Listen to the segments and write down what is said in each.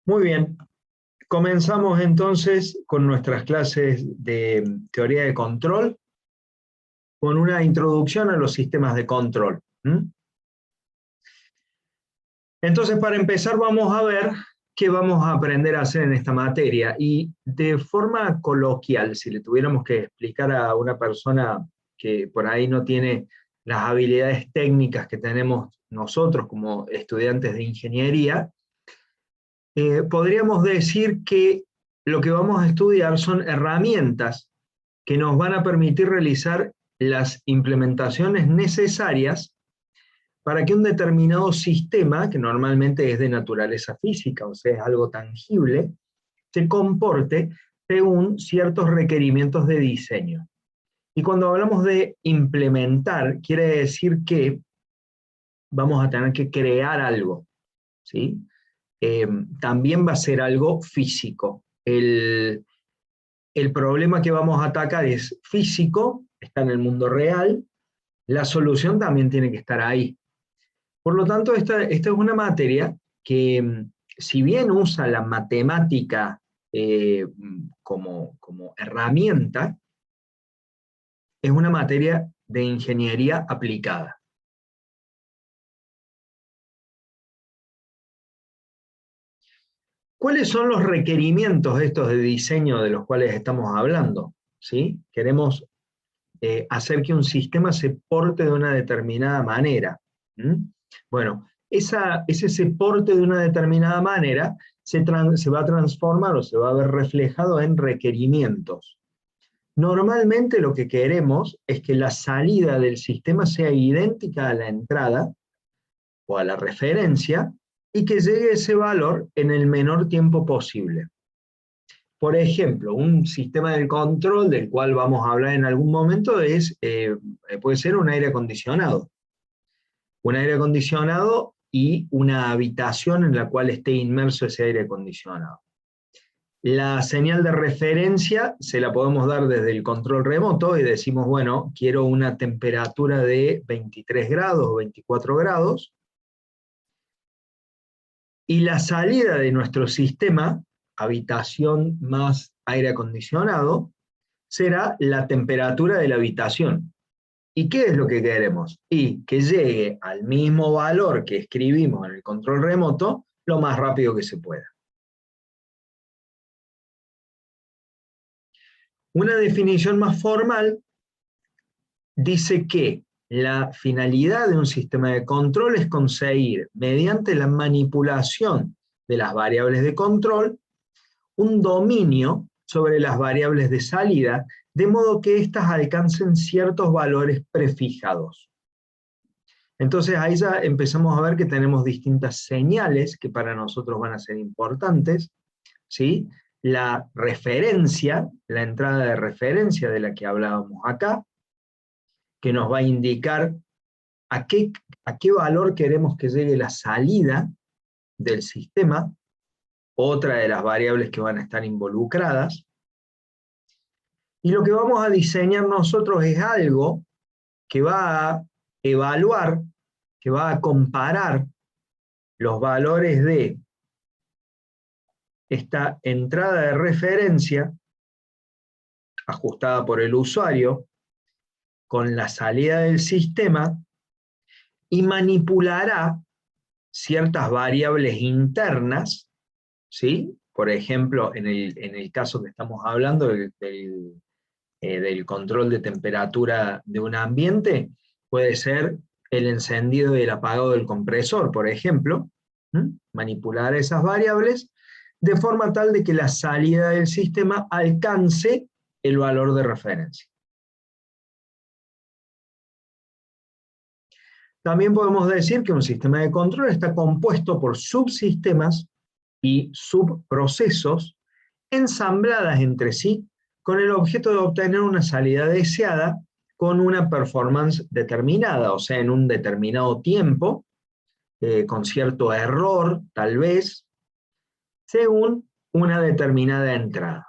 Muy bien, comenzamos entonces con nuestras clases de teoría de control, con una introducción a los sistemas de control. Entonces, para empezar, vamos a ver qué vamos a aprender a hacer en esta materia. Y de forma coloquial, si le tuviéramos que explicar a una persona que por ahí no tiene las habilidades técnicas que tenemos nosotros como estudiantes de ingeniería, podríamos decir que lo que vamos a estudiar son herramientas que nos van a permitir realizar las implementaciones necesarias para que un determinado sistema, que normalmente es de naturaleza física, o sea, es algo tangible, se comporte según ciertos requerimientos de diseño. Y cuando hablamos de implementar, quiere decir que vamos a tener que crear algo, ¿sí? También va a ser algo físico. El problema que vamos a atacar es físico, está en el mundo real, la solución también tiene que estar ahí. Por lo tanto, esta es una materia que, si bien usa la matemática como herramienta, es una materia de ingeniería aplicada. ¿Cuáles son los requerimientos estos de diseño de los cuales estamos hablando? ¿Sí? Queremos hacer que un sistema se porte de una determinada manera. Bueno, ese porte de una determinada manera se va a transformar o se va a ver reflejado en requerimientos. Normalmente lo que queremos es que la salida del sistema sea idéntica a la entrada o a la referencia y que llegue ese valor en el menor tiempo posible. Por ejemplo, un sistema de control del cual vamos a hablar en algún momento puede ser un aire acondicionado. Un aire acondicionado y una habitación en la cual esté inmerso ese aire acondicionado. La señal de referencia se la podemos dar desde el control remoto y decimos, bueno, quiero una temperatura de 23 grados o 24 grados. Y la salida de nuestro sistema, habitación más aire acondicionado, será la temperatura de la habitación. ¿Y qué es lo que queremos? Y que llegue al mismo valor que escribimos en el control remoto lo más rápido que se pueda. Una definición más formal dice que la finalidad de un sistema de control es conseguir, mediante la manipulación de las variables de control, un dominio sobre las variables de salida, de modo que éstas alcancen ciertos valores prefijados. Entonces ahí ya empezamos a ver que tenemos distintas señales que para nosotros van a ser importantes, ¿sí? La referencia, la entrada de referencia de la que hablábamos acá, que nos va a indicar a qué valor queremos que llegue la salida del sistema, otra de las variables que van a estar involucradas. Y lo que vamos a diseñar nosotros es algo que va a evaluar, que va a comparar los valores de esta entrada de referencia ajustada por el usuario con la salida del sistema y manipulará ciertas variables internas, ¿sí? Por ejemplo, en el caso que estamos hablando del control de temperatura de un ambiente, puede ser el encendido y el apagado del compresor, por ejemplo, manipular esas variables de forma tal de que la salida del sistema alcance el valor de referencia. También podemos decir que un sistema de control está compuesto por subsistemas y subprocesos ensambladas entre sí con el objeto de obtener una salida deseada con una performance determinada, o sea, en un determinado tiempo, con cierto error, tal vez, según una determinada entrada.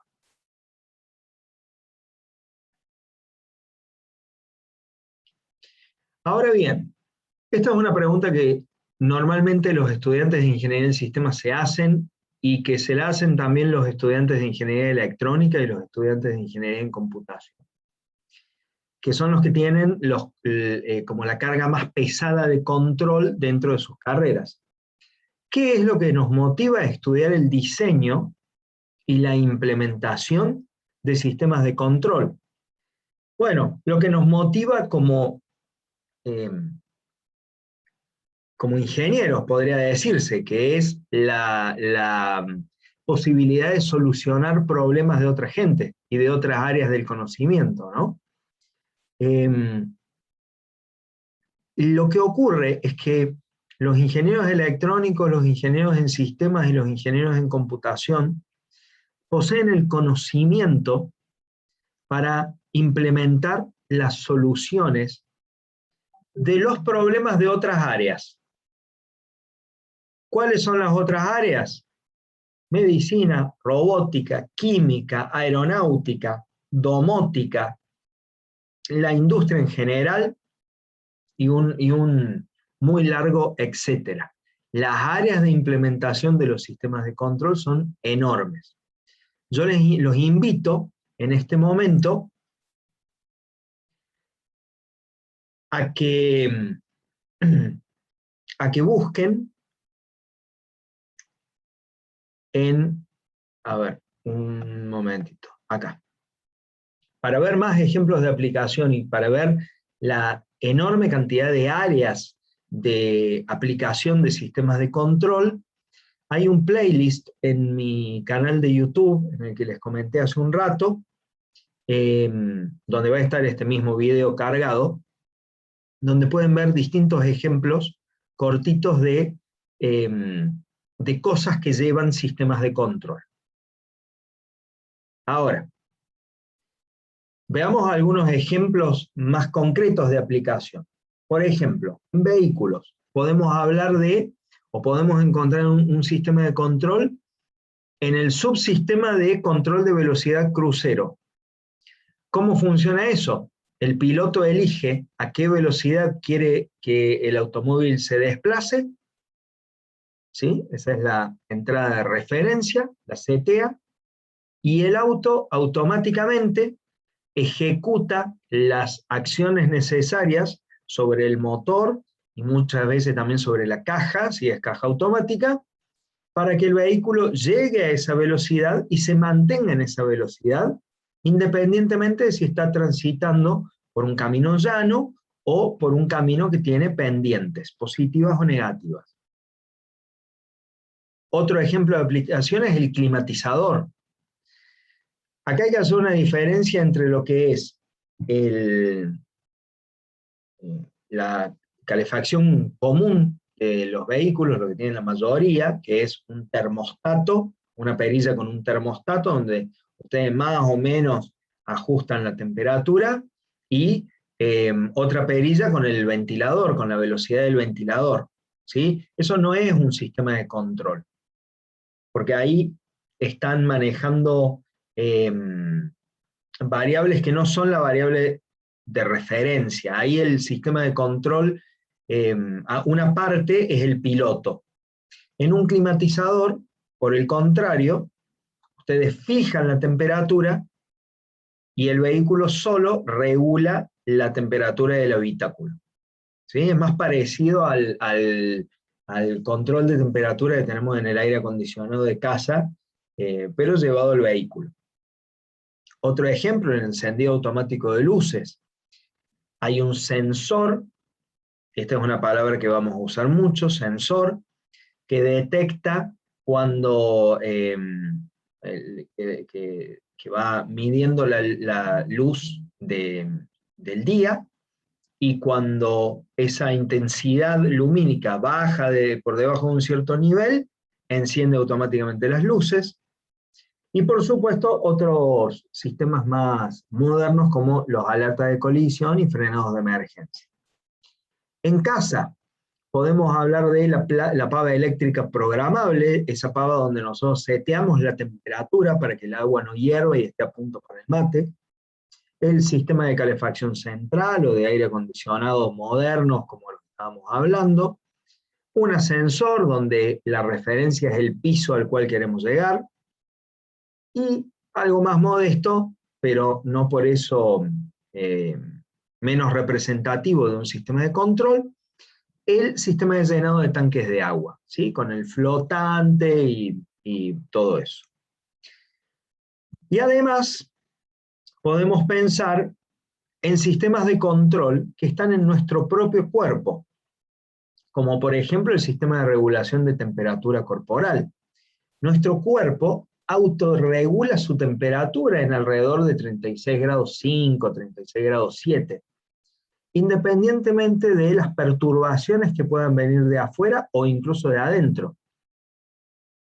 Ahora bien, esta es una pregunta que normalmente los estudiantes de ingeniería en sistemas se hacen y que se la hacen también los estudiantes de ingeniería electrónica y los estudiantes de ingeniería en computación, que son los que tienen como la carga más pesada de control dentro de sus carreras. ¿Qué es lo que nos motiva a estudiar el diseño y la implementación de sistemas de control? Bueno, lo que nos motiva como ingenieros, podría decirse, que es la posibilidad de solucionar problemas de otra gente y de otras áreas del conocimiento, ¿no? Lo que ocurre es que los ingenieros electrónicos, los ingenieros en sistemas y los ingenieros en computación poseen el conocimiento para implementar las soluciones de los problemas de otras áreas. ¿Cuáles son las otras áreas? Medicina, robótica, química, aeronáutica, domótica, la industria en general y un muy largo etcétera. Las áreas de implementación de los sistemas de control son enormes. Yo los invito en este momento a que busquen a ver, un momentito, acá. Para ver más ejemplos de aplicación y para ver la enorme cantidad de áreas de aplicación de sistemas de control, hay un playlist en mi canal de YouTube, en el que les comenté hace un rato, donde va a estar este mismo video cargado, donde pueden ver distintos ejemplos cortitos de cosas que llevan sistemas de control. Ahora, veamos algunos ejemplos más concretos de aplicación. Por ejemplo, en vehículos podemos hablar o podemos encontrar un sistema de control en el subsistema de control de velocidad crucero. ¿Cómo funciona eso? El piloto elige a qué velocidad quiere que el automóvil se desplace, ¿sí? Esa es la entrada de referencia, la CTA, y el auto automáticamente ejecuta las acciones necesarias sobre el motor y muchas veces también sobre la caja, si es caja automática, para que el vehículo llegue a esa velocidad y se mantenga en esa velocidad, independientemente de si está transitando por un camino llano o por un camino que tiene pendientes, positivas o negativas. Otro ejemplo de aplicación es el climatizador. Acá hay que hacer una diferencia entre lo que es la calefacción común de los vehículos, lo que tienen la mayoría, que es un termostato, una perilla con un termostato donde ustedes más o menos ajustan la temperatura, y otra perilla con el ventilador, con la velocidad del ventilador, ¿sí? Eso no es un sistema de control, porque ahí están manejando variables que no son la variable de referencia. Ahí el sistema de control, una parte es el piloto. En un climatizador, por el contrario, ustedes fijan la temperatura y el vehículo solo regula la temperatura del habitáculo. ¿Sí? Es más parecido al control de temperatura que tenemos en el aire acondicionado de casa, pero llevado al vehículo. Otro ejemplo, en el encendido automático de luces. Hay un sensor, esta es una palabra que vamos a usar mucho, sensor, que detecta cuando que va midiendo la luz del día, y cuando esa intensidad lumínica baja por debajo de un cierto nivel, enciende automáticamente las luces. Y por supuesto otros sistemas más modernos como los alertas de colisión y frenados de emergencia. En casa podemos hablar de la pava eléctrica programable, esa pava donde nosotros seteamos la temperatura para que el agua no hierva y esté a punto para el mate. El sistema de calefacción central o de aire acondicionado modernos como lo que estábamos hablando. un ascensor donde la referencia es el piso al cual queremos llegar, y algo más modesto, pero no por eso menos representativo de un sistema de control, el sistema de llenado de tanques de agua, ¿sí? Con el flotante y todo eso. Y además podemos pensar en sistemas de control que están en nuestro propio cuerpo, como por ejemplo el sistema de regulación de temperatura corporal. Nuestro cuerpo autorregula su temperatura en alrededor de 36 grados 5, 36 grados 7, independientemente de las perturbaciones que puedan venir de afuera o incluso de adentro.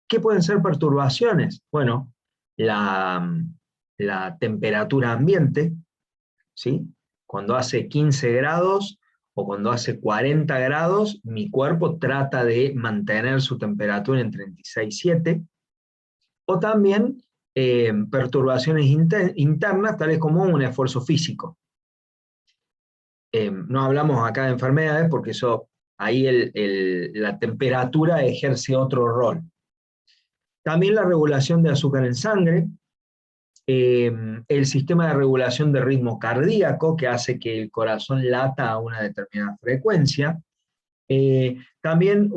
¿Qué pueden ser perturbaciones? Bueno, la temperatura ambiente, ¿sí? Cuando hace 15 grados o cuando hace 40 grados, mi cuerpo trata de mantener su temperatura en 36,7, o también perturbaciones internas, tales como un esfuerzo físico. No hablamos acá de enfermedades porque eso, ahí la temperatura ejerce otro rol. También la regulación de azúcar en sangre, el sistema de regulación de ritmo cardíaco, que hace que el corazón lata a una determinada frecuencia. También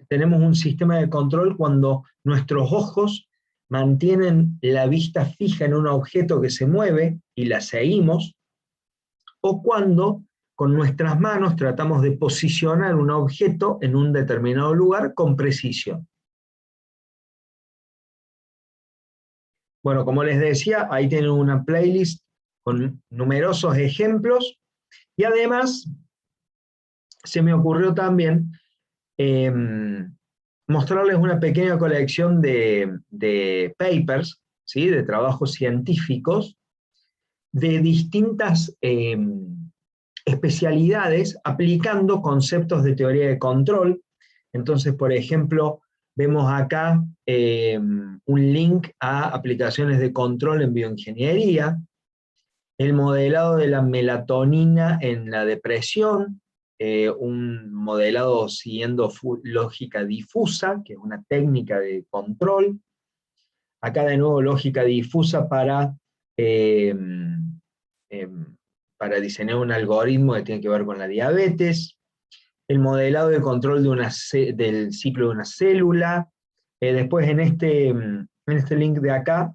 tenemos un sistema de control cuando nuestros ojos mantienen la vista fija en un objeto que se mueve y la seguimos, o cuando con nuestras manos tratamos de posicionar un objeto en un determinado lugar con precisión. Bueno, como les decía, ahí tienen una playlist con numerosos ejemplos, y además se me ocurrió también mostrarles una pequeña colección de papers, ¿sí? De trabajos científicos, de distintas especialidades aplicando conceptos de teoría de control. Entonces, por ejemplo, vemos acá un link a aplicaciones de control en bioingeniería, el modelado de la melatonina en la depresión, un modelado siguiendo lógica difusa, que es una técnica de control. Acá de nuevo lógica difusa eh, para diseñar un algoritmo que tiene que ver con la diabetes, el modelado de control del ciclo de una célula. Después en este link de acá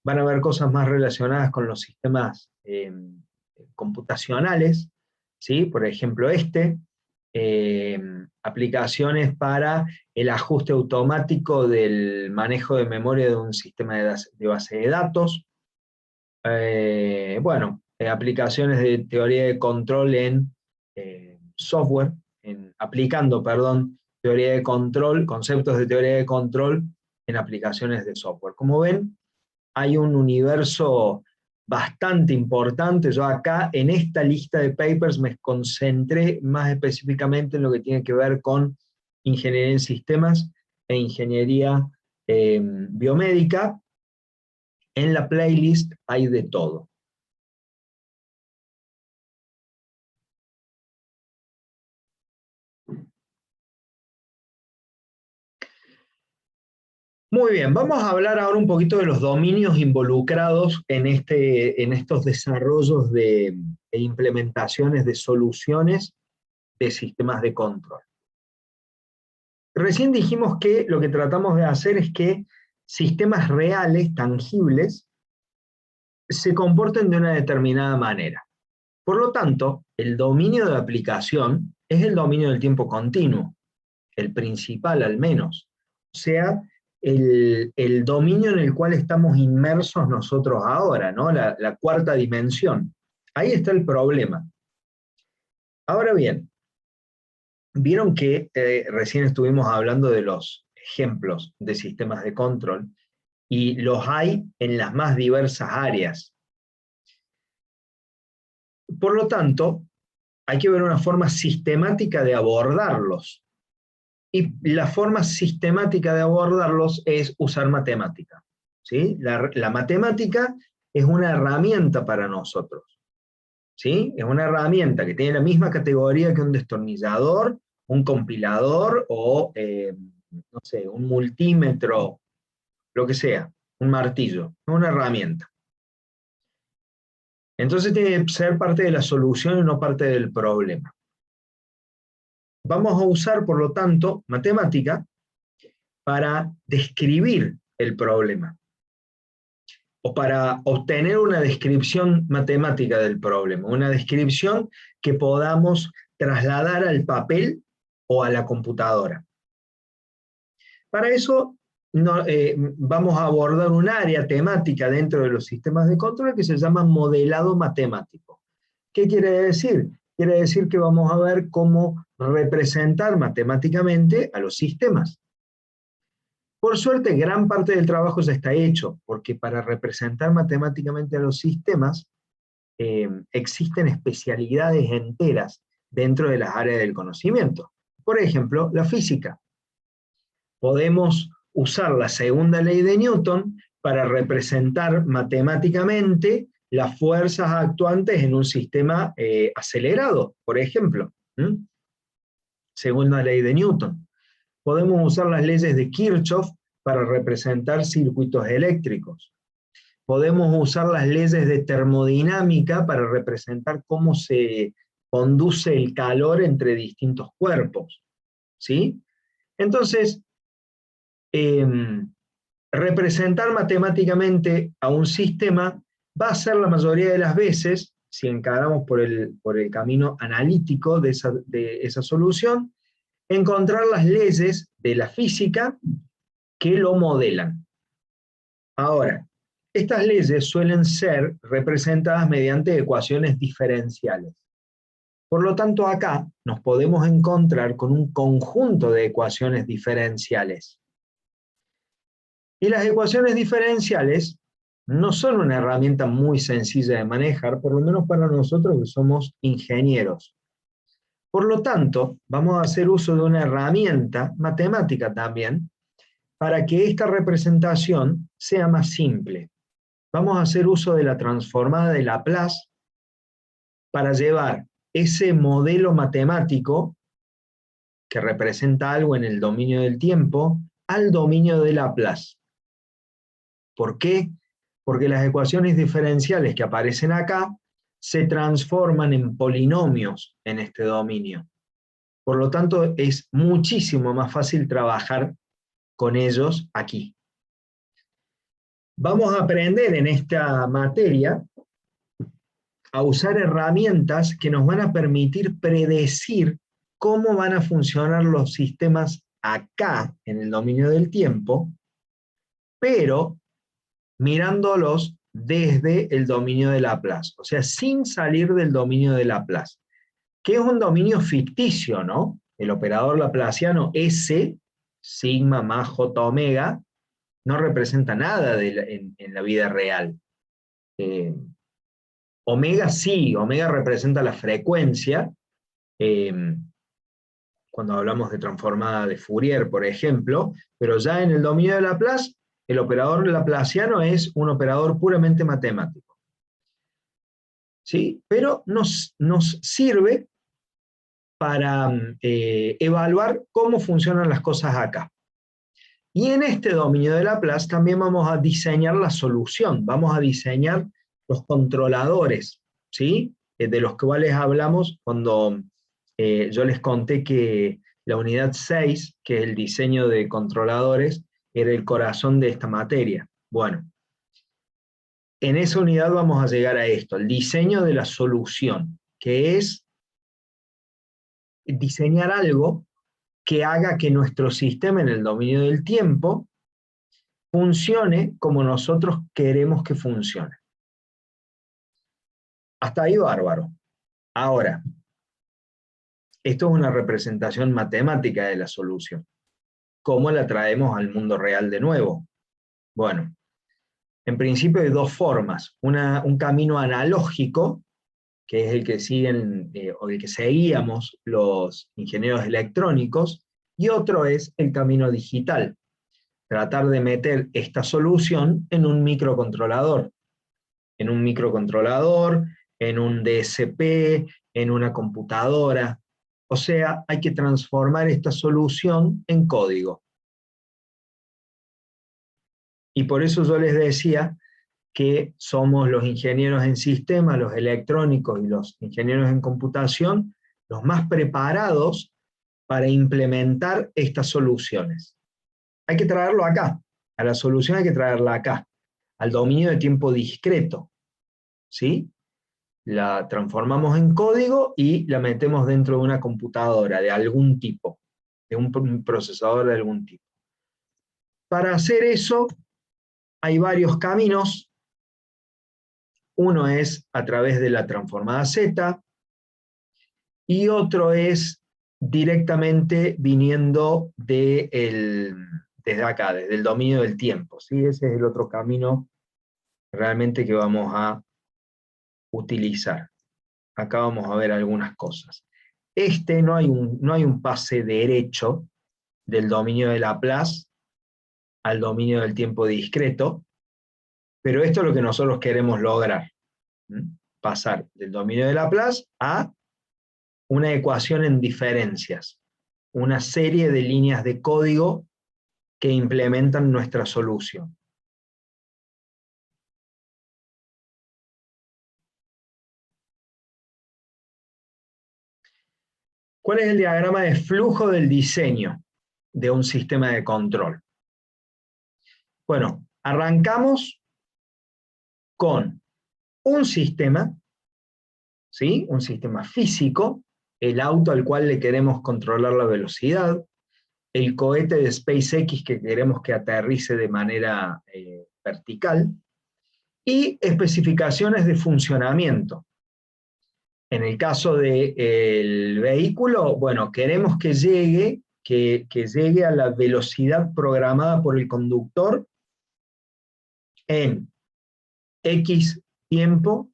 van a ver cosas más relacionadas con los sistemas computacionales, ¿sí? Por ejemplo aplicaciones para el ajuste automático del manejo de memoria de un sistema de base de datos. Bueno, aplicaciones de teoría de control en software, aplicando, perdón, teoría de control, conceptos de teoría de control en aplicaciones de software. Como ven, hay un universo bastante importante. Yo acá en esta lista de papers me concentré más específicamente en lo que tiene que ver con ingeniería en sistemas e ingeniería biomédica. En la playlist hay de todo. Muy bien, vamos a hablar ahora un poquito de los dominios involucrados en estos desarrollos e implementaciones de soluciones de sistemas de control. Recién dijimos que lo que tratamos de hacer es que sistemas reales, tangibles, se comporten de una determinada manera. Por lo tanto, el dominio de la aplicación es el dominio del tiempo continuo, el principal al menos. O sea, el dominio en el cual estamos inmersos nosotros ahora, ¿no? La cuarta dimensión. Ahí está el problema. Ahora bien, vieron que recién estuvimos hablando de los ejemplos de sistemas de control, y los hay en las más diversas áreas. Por lo tanto, hay que ver una forma sistemática de abordarlos. Y la forma sistemática de abordarlos es usar matemática, ¿sí? La matemática es una herramienta para nosotros, ¿sí? Es una herramienta que tiene la misma categoría que un destornillador un compilador o, no sé, un multímetro, lo que sea, un martillo, una herramienta. Entonces tiene que ser parte de la solución y no parte del problema. Vamos a usar, por lo tanto, matemática para describir el problema, o para obtener una descripción matemática del problema, una descripción que podamos trasladar al papel o a la computadora. Para eso vamos a abordar un área temática dentro de los sistemas de control que se llama modelado matemático. ¿Qué quiere decir? Quiere decir que vamos a ver cómo representar matemáticamente a los sistemas. Por suerte, gran parte del trabajo ya está hecho, porque para representar matemáticamente a los sistemas existen especialidades enteras dentro de las áreas del conocimiento. Por ejemplo, la física. Podemos usar la segunda ley de Newton para representar matemáticamente las fuerzas actuantes en un sistema acelerado, por ejemplo. Segunda ley de Newton. Podemos usar las leyes de Kirchhoff para representar circuitos eléctricos. Podemos usar las leyes de termodinámica para representar cómo se conduce el calor entre distintos cuerpos. ¿Sí? Entonces, representar matemáticamente a un sistema va a ser la mayoría de las veces, si encaramos por el camino analítico de esa solución, encontrar las leyes de la física que lo modelan. Ahora, estas leyes suelen ser representadas mediante ecuaciones diferenciales. Por lo tanto, acá nos podemos encontrar con un conjunto de ecuaciones diferenciales. Y las ecuaciones diferenciales no son una herramienta muy sencilla de manejar, por lo menos para nosotros que somos ingenieros. Por lo tanto, vamos a hacer uso de una herramienta matemática también, para que esta representación sea más simple. Vamos a hacer uso de la transformada de Laplace para llevar ese modelo matemático que representa algo en el dominio del tiempo al dominio de Laplace. ¿Por qué? Porque las ecuaciones diferenciales que aparecen acá se transforman en polinomios en este dominio. Por lo tanto, es muchísimo más fácil trabajar con ellos aquí. Vamos a aprender en esta materia a usar herramientas que nos van a permitir predecir cómo van a funcionar los sistemas acá, en el dominio del tiempo, pero mirándolos desde el dominio de Laplace, o sea, sin salir del dominio de Laplace, que es un dominio ficticio, ¿no? El operador laplaciano S, sigma más j omega, no representa nada en la vida real. Omega sí, omega representa la frecuencia, cuando hablamos de transformada de Fourier, por ejemplo, pero ya en el dominio de Laplace, el operador laplaciano es un operador puramente matemático. ¿Sí? Pero nos sirve para evaluar cómo funcionan las cosas acá. Y en este dominio de Laplace también vamos a diseñar la solución, vamos a diseñar los controladores, ¿sí? De los cuales hablamos cuando yo les conté que la unidad 6, que es el diseño de controladores, era el corazón de esta materia. Bueno, en esa unidad vamos a llegar a esto, el diseño de la solución, que es diseñar algo que haga que nuestro sistema en el dominio del tiempo funcione como nosotros queremos que funcione. Hasta ahí bárbaro. Ahora, esto es una representación matemática de la solución. ¿Cómo la traemos al mundo real de nuevo? Bueno, en principio hay dos formas. Un camino analógico, que es el que siguen, o el que seguíamos los ingenieros electrónicos, y otro es el camino digital. Tratar de meter esta solución en un microcontrolador. En un DSP, en una computadora. O sea, hay que transformar esta solución en código. Y por eso yo les decía que somos los ingenieros en sistemas, los electrónicos y los ingenieros en computación, los más preparados para implementar estas soluciones. Hay que traerlo acá, a la solución hay que traerla acá, al dominio de tiempo discreto, ¿sí? La transformamos en código y la metemos dentro de una computadora de algún tipo, de un procesador de algún tipo. Para hacer eso hay varios caminos. Uno es a través de la transformada Z y otro es directamente viniendo desde acá, desde el dominio del tiempo, ¿sí? Ese es el otro camino realmente que vamos a utilizar. Acá vamos a ver algunas cosas. No hay un pase derecho del dominio de Laplace al dominio del tiempo discreto, pero esto es lo que nosotros queremos lograr. Pasar del dominio de Laplace a una ecuación en diferencias, una serie de líneas de código que implementan nuestra solución. ¿Cuál es el diagrama de flujo del diseño de un sistema de control? Bueno, arrancamos con un sistema, ¿sí? Un sistema físico, el auto al cual le queremos controlar la velocidad, el cohete de SpaceX que queremos que aterrice de manera vertical, y especificaciones de funcionamiento. En el caso del vehículo, bueno, queremos que llegue a la velocidad programada por el conductor en X tiempo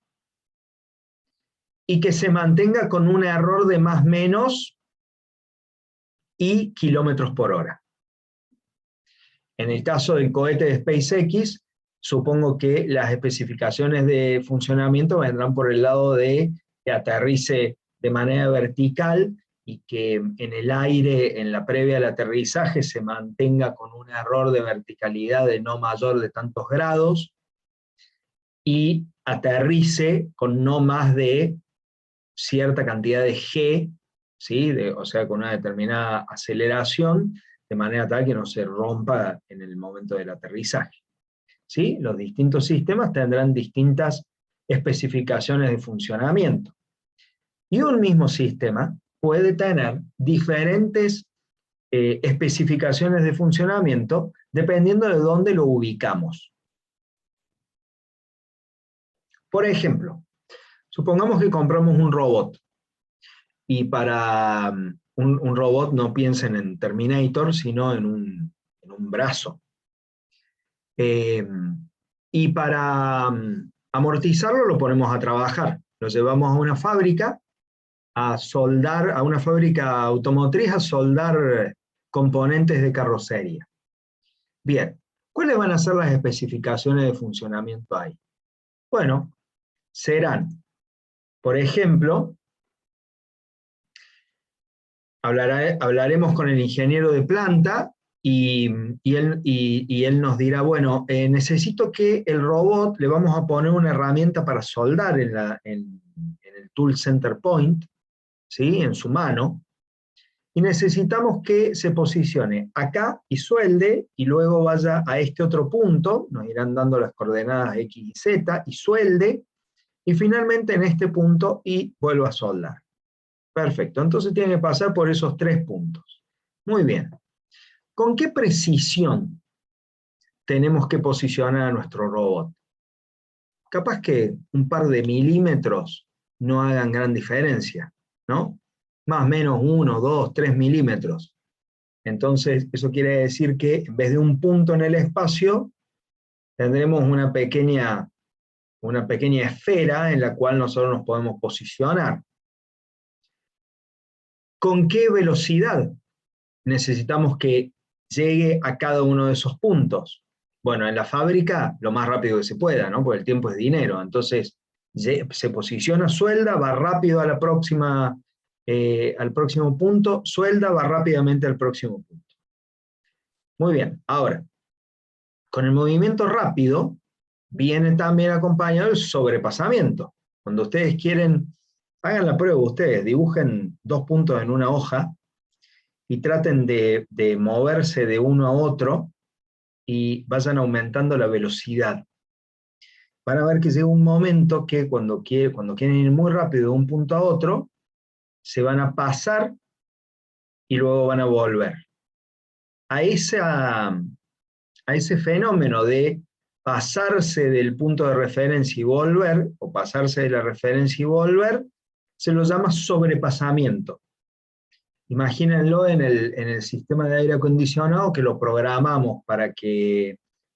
y que se mantenga con un error de más o menos y kilómetros por hora. En el caso del cohete de SpaceX, supongo que las especificaciones de funcionamiento vendrán por el lado de que aterrice de manera vertical y que en el aire, en la previa al aterrizaje, se mantenga con un error de verticalidad de no mayor de tantos grados y aterrice con no más de cierta cantidad de G, ¿sí? O sea, con una determinada aceleración, de manera tal que no se rompa en el momento del aterrizaje. ¿Sí? Los distintos sistemas tendrán distintas especificaciones de funcionamiento. Y un mismo sistema puede tener diferentes especificaciones de funcionamiento dependiendo de dónde lo ubicamos. Por ejemplo, supongamos que compramos un robot y para un robot no piensen en Terminator, sino en un brazo. Y para amortizarlo lo ponemos a trabajar. Lo llevamos a una fábrica a soldar, a una fábrica automotriz a soldar componentes de carrocería. Bien, ¿cuáles van a ser las especificaciones de funcionamiento ahí? Bueno, serán, por ejemplo, hablaremos con el ingeniero de planta y él nos dirá, bueno, necesito que el robot, le vamos a poner una herramienta para soldar en el Tool Center Point, ¿sí? En su mano, y necesitamos que se posicione acá y suelde, y luego vaya a este otro punto, nos irán dando las coordenadas X y Z, y suelde, y finalmente en este punto y vuelva a soldar. Perfecto, entonces tiene que pasar por esos 3 puntos. Muy bien. ¿Con qué precisión tenemos que posicionar a nuestro robot? Capaz que un par de milímetros no hagan gran diferencia, ¿no? Más o menos 1, 2, 3 milímetros. Entonces, eso quiere decir que en vez de un punto en el espacio, tendremos una pequeña esfera en la cual nosotros nos podemos posicionar. ¿Con qué velocidad necesitamos que llegue a cada uno de esos puntos? Bueno, en la fábrica lo más rápido que se pueda, ¿no? Porque el tiempo es dinero. Entonces, se posiciona, suelda, va rápido a la próxima al próximo punto, suelda, va rápidamente al próximo punto. Muy bien, ahora, con el movimiento rápido, viene también acompañado el sobrepasamiento. Cuando ustedes quieren, hagan la prueba ustedes, dibujen 2 puntos en una hoja y traten de moverse de uno a otro y vayan aumentando la velocidad. Van a ver que llega un momento que cuando quieren ir muy rápido de un punto a otro, se van a pasar y luego van a volver. A ese fenómeno de pasarse del punto de referencia y volver, o pasarse de la referencia y volver, se lo llama sobrepasamiento. Imagínenlo en el sistema de aire acondicionado, que lo programamos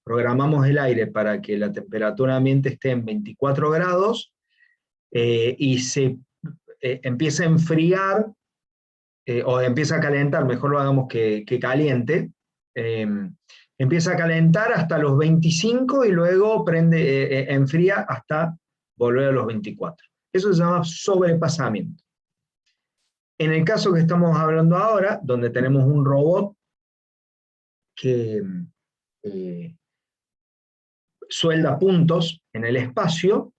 programamos el aire para que la temperatura ambiente esté en 24 grados y se empieza a enfriar o empieza a calentar, mejor lo hagamos que caliente, empieza a calentar hasta los 25 y luego enfría hasta volver a los 24. Eso se llama sobrepasamiento. En el caso que estamos hablando ahora, donde tenemos un robot que suelda puntos en el espacio,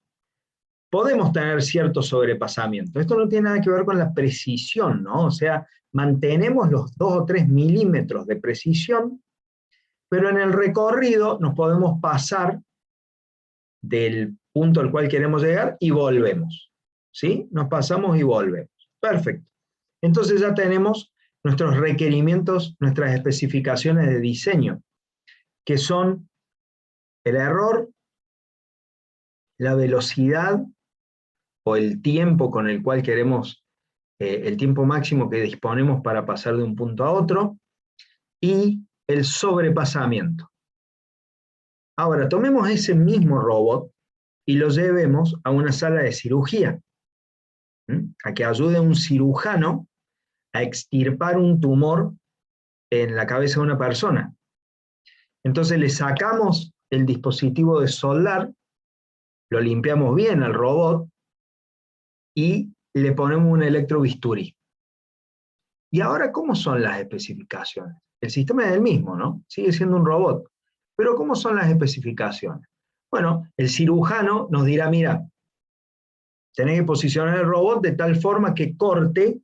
podemos tener cierto sobrepasamiento. Esto no tiene nada que ver con la precisión, ¿no? O sea, mantenemos los 2 o 3 milímetros de precisión, pero en el recorrido nos podemos pasar del punto al cual queremos llegar y volvemos. ¿Sí? Nos pasamos y volvemos. Perfecto. Entonces ya tenemos nuestros requerimientos, nuestras especificaciones de diseño, que son el error, la velocidad o el tiempo con el cual queremos, el tiempo máximo que disponemos para pasar de un punto a otro, y el sobrepasamiento. Ahora, tomemos ese mismo robot y lo llevemos a una sala de cirugía, a que ayude a un cirujano a extirpar un tumor en la cabeza de una persona. Entonces le sacamos el dispositivo de soldar, lo limpiamos bien al robot y le ponemos un electrobisturí. ¿Y ahora cómo son las especificaciones? El sistema es el mismo, ¿no? Sigue siendo un robot. Pero ¿cómo son las especificaciones? Bueno, el cirujano nos dirá, mira, tenés que posicionar el robot de tal forma que corte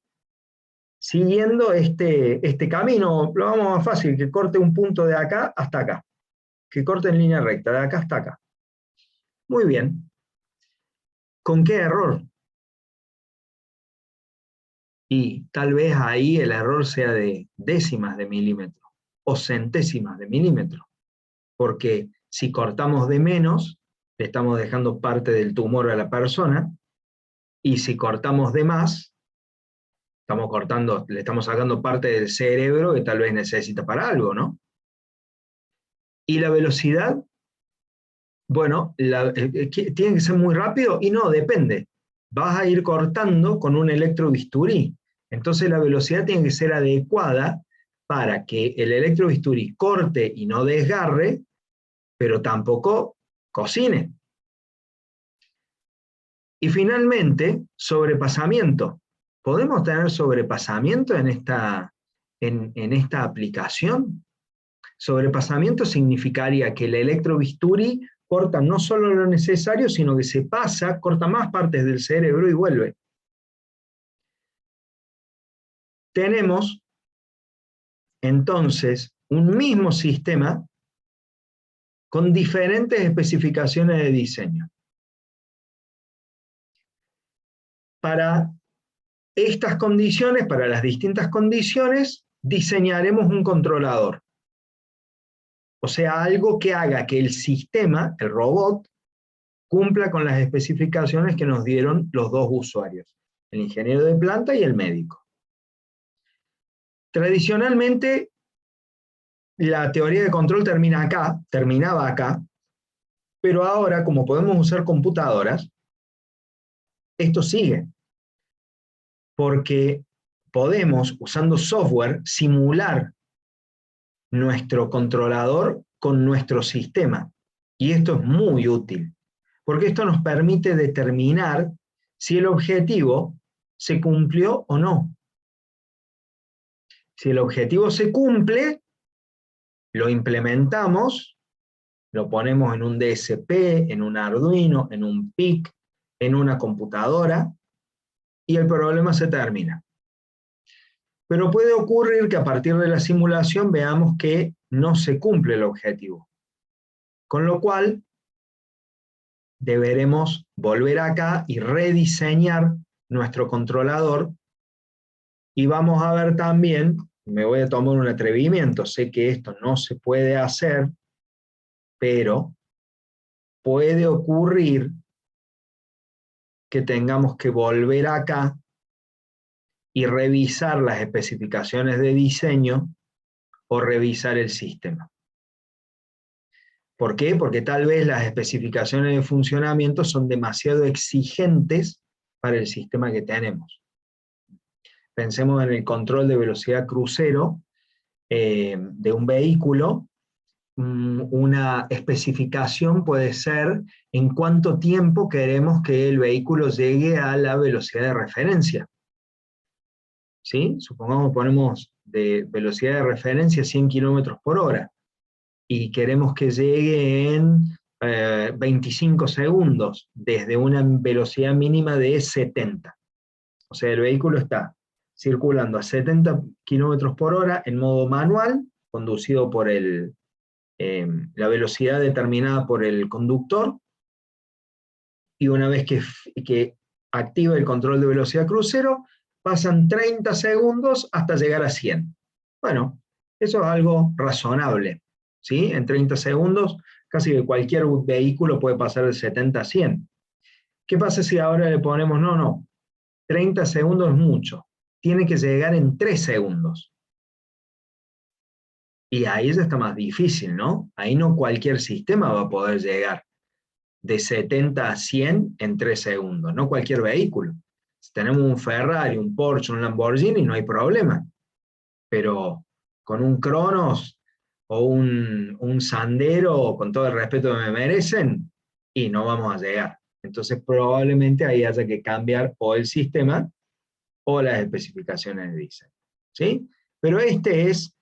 siguiendo este camino, lo vamos más fácil, que corte un punto de acá hasta acá, que corte en línea recta, de acá hasta acá. Muy bien. ¿Con qué error? Y tal vez ahí el error sea de décimas de milímetro o centésimas de milímetro, porque si cortamos de menos, le estamos dejando parte del tumor a la persona, y si cortamos de más, le estamos sacando parte del cerebro que tal vez necesita para algo, ¿no? Y la velocidad, bueno, ¿tiene que ser muy rápido? Y no, depende. Vas a ir cortando con un electrobisturí. Entonces la velocidad tiene que ser adecuada para que el electrobisturí corte y no desgarre, pero tampoco cocine. Y finalmente, sobrepasamiento. ¿Podemos tener sobrepasamiento en esta aplicación? Sobrepasamiento significaría que el electrobisturí corta no solo lo necesario, sino que se pasa, corta más partes del cerebro y vuelve. Tenemos entonces un mismo sistema con diferentes especificaciones de diseño. Para estas condiciones, para las distintas condiciones, diseñaremos un controlador. O sea, algo que haga que el sistema, el robot, cumpla con las especificaciones que nos dieron los dos usuarios, el ingeniero de planta y el médico. Tradicionalmente, la teoría de control terminaba acá, pero ahora, como podemos usar computadoras, esto sigue. Porque podemos, usando software, simular nuestro controlador con nuestro sistema. Y esto es muy útil, porque esto nos permite determinar si el objetivo ¿se cumplió o no? Si el objetivo se cumple, lo implementamos, lo ponemos en un DSP, en un Arduino, en un PIC, en una computadora, y el problema se termina. Pero puede ocurrir que a partir de la simulación veamos que no se cumple el objetivo. Con lo cual, deberemos volver acá y rediseñar nuestro controlador, y vamos a ver también, me voy a tomar un atrevimiento, sé que esto no se puede hacer, pero puede ocurrir que tengamos que volver acá y revisar las especificaciones de diseño o revisar el sistema. ¿Por qué? Porque tal vez las especificaciones de funcionamiento son demasiado exigentes para el sistema que tenemos. Pensemos en el control de velocidad crucero de un vehículo. Una especificación puede ser en cuánto tiempo queremos que el vehículo llegue a la velocidad de referencia. ¿Sí? Supongamos que ponemos de velocidad de referencia 100 km por hora y queremos que llegue en 25 segundos desde una velocidad mínima de 70. O sea, el vehículo está circulando a 70 km por hora en modo manual, conducido por la velocidad determinada por el conductor, y una vez que activa el control de velocidad crucero, pasan 30 segundos hasta llegar a 100. Bueno, eso es algo razonable, ¿sí? En 30 segundos casi que cualquier vehículo puede pasar de 70 a 100. ¿Qué pasa si ahora le ponemos, no, 30 segundos es mucho, tiene que llegar en 3 segundos? Y ahí ya está más difícil, ¿no? Ahí no cualquier sistema va a poder llegar de 70 a 100 en 3 segundos, no cualquier vehículo. Si tenemos un Ferrari, un Porsche, un Lamborghini, no hay problema. Pero con un Cronos o un Sandero, con todo el respeto que me merecen, y no vamos a llegar. Entonces probablemente ahí haya que cambiar o el sistema o las especificaciones de diseño. ¿Sí? Pero este es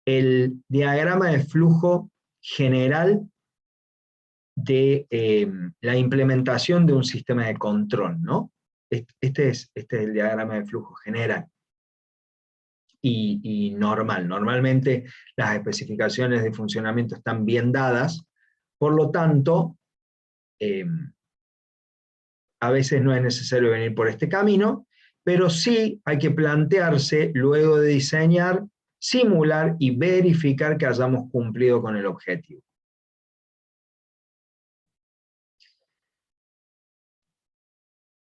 el diagrama de flujo general de la implementación de un sistema de control, ¿no? Este es el diagrama de flujo general y normal. Normalmente las especificaciones de funcionamiento están bien dadas, por lo tanto, a veces no es necesario venir por este camino, pero sí hay que plantearse, luego de diseñar, simular y verificar que hayamos cumplido con el objetivo.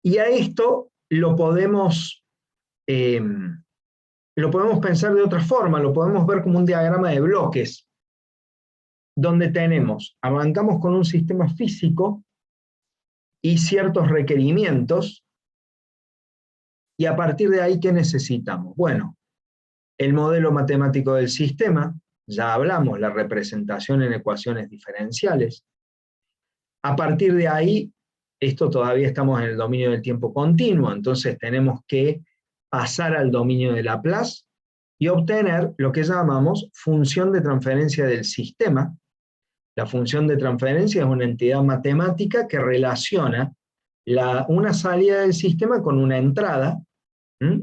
Y a esto lo podemos pensar de otra forma, lo podemos ver como un diagrama de bloques, donde arrancamos con un sistema físico y ciertos requerimientos, y a partir de ahí, ¿qué necesitamos? Bueno, el modelo matemático del sistema, ya hablamos, la representación en ecuaciones diferenciales. A partir de ahí, esto todavía estamos en el dominio del tiempo continuo, entonces tenemos que pasar al dominio de Laplace y obtener lo que llamamos función de transferencia del sistema. La función de transferencia es una entidad matemática que relaciona una salida del sistema con una entrada.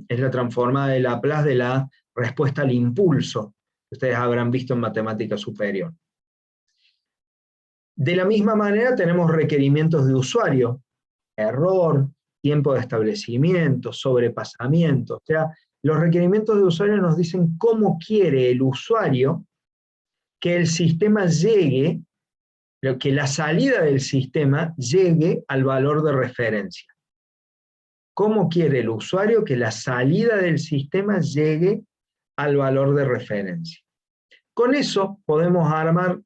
Es la transformada de Laplace de la respuesta al impulso, que ustedes habrán visto en matemática superior. De la misma manera tenemos requerimientos de usuario, error, tiempo de establecimiento, sobrepasamiento. O sea, los requerimientos de usuario nos dicen cómo quiere el usuario que el sistema llegue, que la salida del sistema llegue al valor de referencia. ¿Cómo quiere el usuario que la salida del sistema llegue al valor de referencia? Con eso podemos armar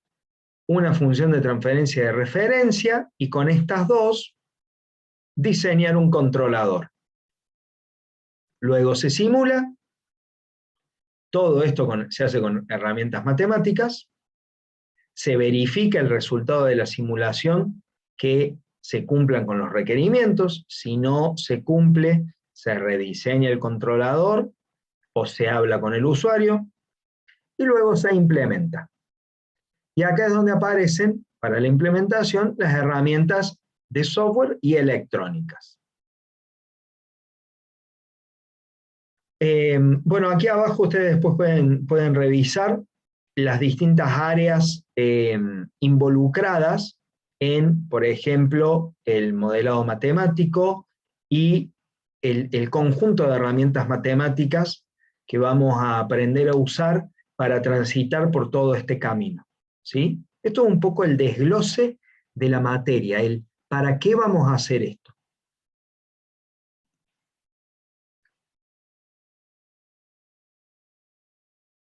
una función de transferencia de referencia y con estas dos diseñar un controlador. Luego se simula, todo esto se hace con herramientas matemáticas, se verifica el resultado de la simulación que se cumplan con los requerimientos, si no se cumple, se rediseña el controlador o se habla con el usuario y luego se implementa. Y acá es donde aparecen, para la implementación, las herramientas de software y electrónicas. Bueno, aquí abajo ustedes después pueden revisar las distintas áreas involucradas en, por ejemplo, el modelado matemático y el conjunto de herramientas matemáticas que vamos a aprender a usar para transitar por todo este camino, ¿sí? Esto es un poco el desglose de la materia, el para qué vamos a hacer esto.